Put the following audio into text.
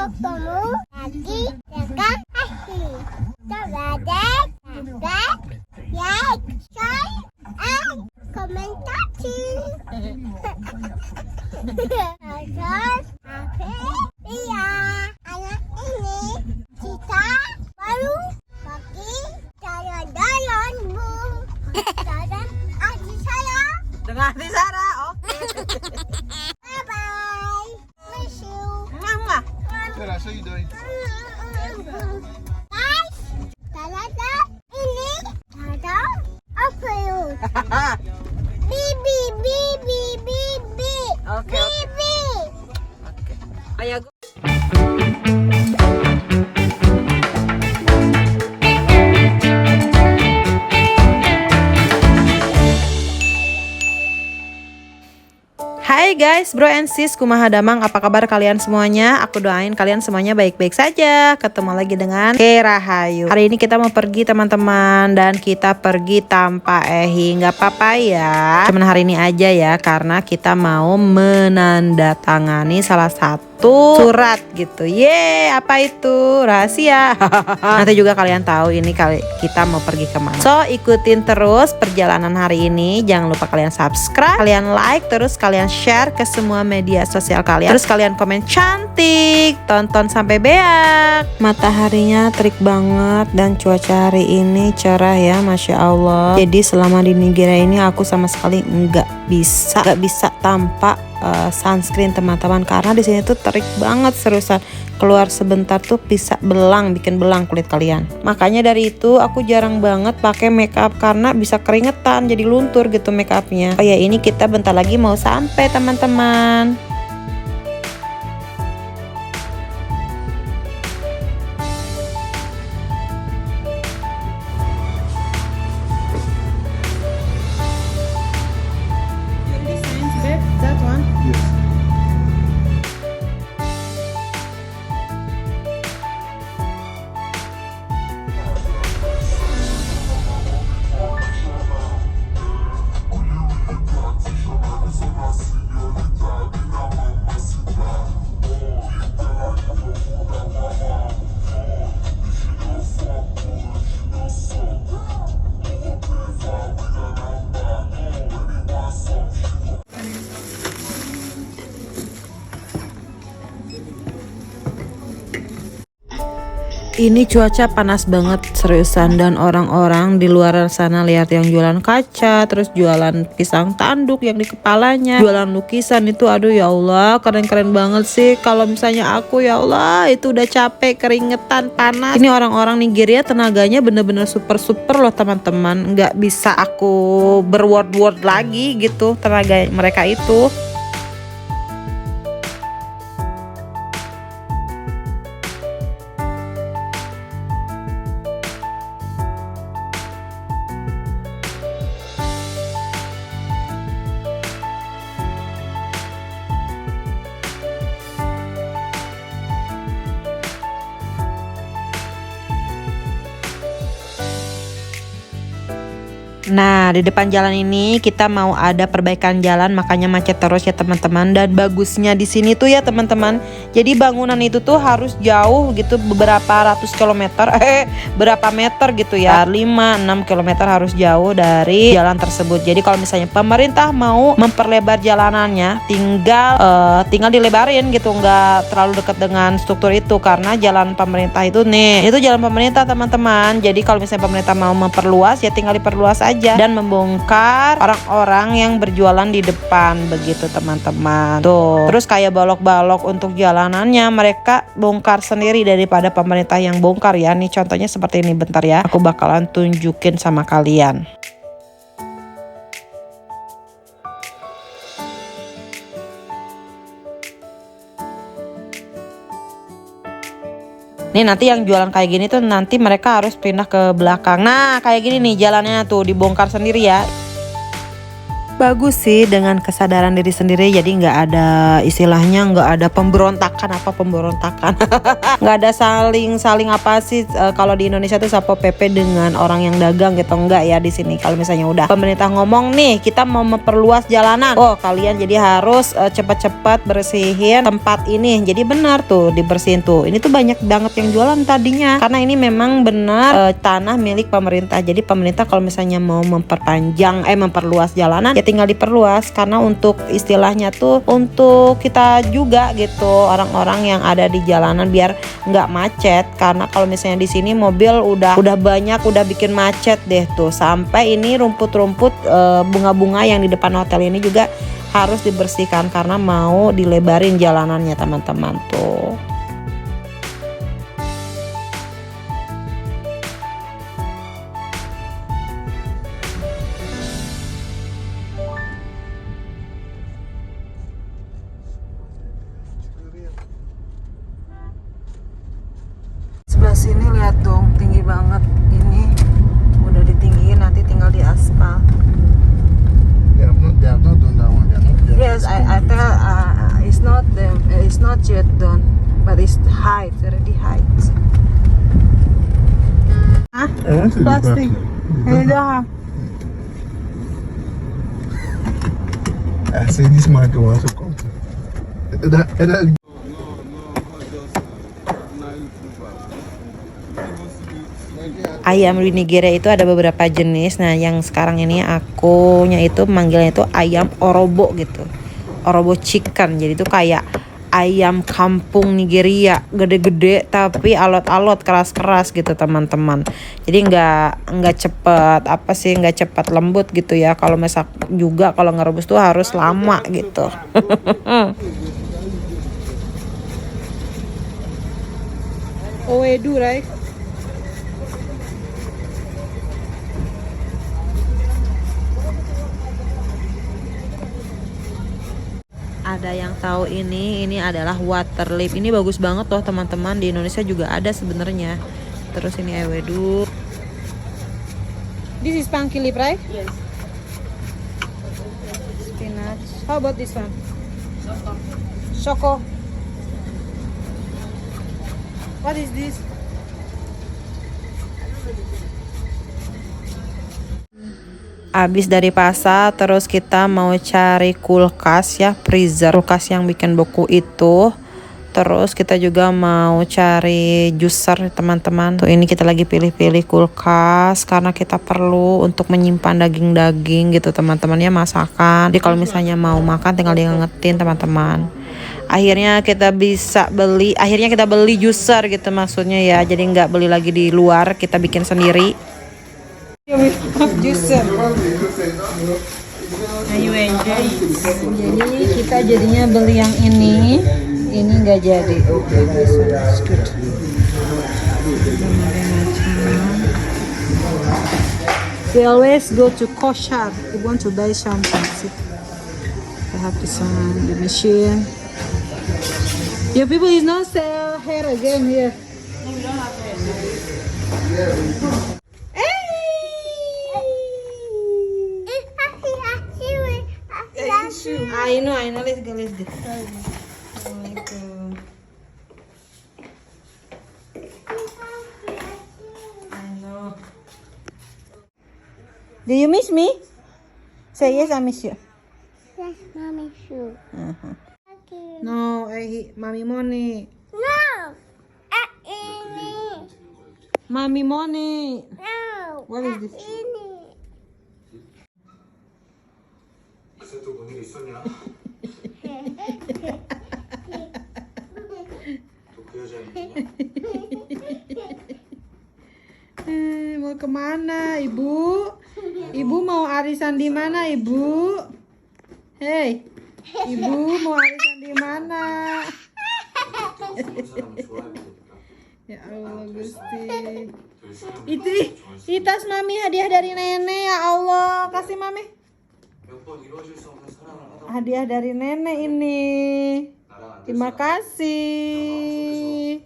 ketemu lagi dengan Asih. Coba deh, like, share, and komentasi. Terus, iya, anak ini kita baru pergi jalan-jalan, Bu. Jalan Aji saya. Dengan hati Sarah, oke. Bye-bye. Miss you. Mama. Espera, soy doy. Guys, ternyata ini ada apa yuk? Bibi, bibi, bibi. Oke, oke. Bibi. Oke. Ayo. Hai guys, bro and sis, kumaha damang, apa kabar kalian semuanya? Aku doain kalian semuanya baik-baik saja. Ketemu lagi dengan Ke Rahayu. Hari ini kita mau pergi teman-teman, dan kita pergi tanpa Ehi. Nggak apa-apa ya, cuman hari ini aja ya, karena kita mau menandatangani salah satu surat gitu. Apa itu? Rahasia. Nanti juga kalian tahu ini kita mau pergi kemana. So ikutin terus perjalanan hari ini. Jangan lupa kalian subscribe, kalian like, terus kalian share ke semua media sosial kalian. Terus kalian komen cantik, tonton sampai beak. Mataharinya terik banget dan cuaca hari ini cerah ya, Masya Allah. Jadi selama di Nigeria ini aku sama sekali nggak bisa tanpa sunscreen teman-teman, karena di sini tuh terik banget seriusan. Keluar sebentar tuh bisa bikin belang kulit kalian. Makanya dari itu aku jarang banget pakai makeup karena bisa keringetan, jadi luntur gitu makeupnya. Oh ya, ini kita bentar lagi mau sampai teman-teman. Yes. Ini cuaca panas banget seriusan, dan orang-orang di luar sana lihat yang jualan kaca, terus jualan pisang tanduk yang di kepalanya, jualan lukisan itu, aduh ya Allah, keren-keren banget sih. Kalau misalnya aku, ya Allah, itu udah capek, keringetan, panas. Ini orang-orang Nigeria tenaganya bener-bener super loh teman-teman. Nggak bisa aku berword lagi gitu tenaga mereka itu. Nah, di depan jalan ini kita mau ada perbaikan jalan, makanya macet terus ya teman-teman. Dan bagusnya di sini tuh ya teman-teman, jadi bangunan itu tuh harus jauh gitu, beberapa ratus kilometer, berapa meter gitu ya, 5-6 kilometer harus jauh dari jalan tersebut. Jadi kalau misalnya pemerintah mau memperlebar jalanannya, tinggal dilebarin gitu, nggak terlalu dekat dengan struktur itu, karena jalan pemerintah itu nih, itu jalan pemerintah teman-teman. Jadi kalau misalnya pemerintah mau memperluas, ya tinggal diperluas aja dan membongkar orang-orang yang berjualan di depan begitu teman-teman. Tuh, terus kayak balok-balok untuk jalanannya mereka bongkar sendiri daripada pemerintah yang bongkar ya. Nih contohnya seperti ini, bentar ya, aku bakalan tunjukin sama kalian. Nih nanti yang jualan kayak gini tuh nanti mereka harus pindah ke belakang. Nah kayak gini nih jalannya tuh dibongkar sendiri ya. Bagus sih dengan kesadaran diri sendiri, jadi nggak ada istilahnya nggak ada pemberontakan nggak ada saling apa sih kalau di Indonesia tuh Satpol PP dengan orang yang dagang gitu, enggak ya di sini. Kalau misalnya udah pemerintah ngomong nih kita mau memperluas jalanan, oh kalian jadi harus cepat-cepat bersihin tempat ini, jadi benar tuh dibersihin tuh. Ini tuh banyak banget yang jualan tadinya karena ini memang benar tanah milik pemerintah. Jadi pemerintah kalau misalnya mau memperluas jalanan ya tinggal diperluas, karena untuk istilahnya tuh untuk kita juga gitu, orang-orang yang ada di jalanan biar nggak macet. Karena kalau misalnya di sini mobil udah banyak, udah bikin macet deh tuh. Sampai ini rumput-rumput bunga-bunga yang di depan hotel ini juga harus dibersihkan karena mau dilebarin jalanannya teman-teman tuh. Sebelah sini lihat dong, tinggi banget. Ini udah ditinggiin, nanti tinggal di aspal. They are not done that one. They are not. Yes, I tell it's not yet done, but it's height, already height. Ah, I want to do plastic. that. I say this man wants to come. That Ayam di Nigeria itu ada beberapa jenis. Nah, yang sekarang ini akunya itu manggilnya itu ayam orobo gitu. Orobo chicken. Jadi itu kayak ayam kampung Nigeria, gede-gede tapi alot-alot, keras-keras gitu teman-teman. Jadi nggak cepet lembut gitu ya. Kalau masak juga kalau ngerebus tuh harus lama gitu. Oedu, right? Ada yang tahu ini adalah water leaf. Ini bagus banget loh teman-teman, di Indonesia juga ada sebenarnya. Terus ini ewedu. This is pumpkin leaf, right? Yes. Spinach. How about this one? Shoko. What is this? Abis dari pasar terus kita mau cari kulkas ya, freezer, kulkas yang bikin beku itu. Terus kita juga mau cari juicer teman-teman. Tuh ini kita lagi pilih-pilih kulkas karena kita perlu untuk menyimpan daging-daging gitu teman-teman ya, masakan. Jadi kalau misalnya mau makan tinggal diangetin teman-teman. Akhirnya kita beli juicer gitu maksudnya ya. Jadi nggak beli lagi di luar, kita bikin sendiri. Juicer. Ayo enjoy. Jadi kita jadinya beli yang ini nggak jadi. Okay, this one is good. We always go to kosher. We want to buy something. See? I have to sign the machine. Your people is not sell hair again here. No, we don't have hair. I know. Let's go. Oh my God. I know. Do you miss me? Say yes, I miss you. Yes, mommy shoe. No, mommy money. No, ini. Mommy money. No. What is this? Ini. Mau kemana ibu? Ibu mau arisan di mana ibu? Hei, ibu mau arisan di mana? Ya Allah Gusti. Itu tas mami hadiah dari nenek ya Allah, kasih mami. Hadiah dari nenek ini. Terima kasih.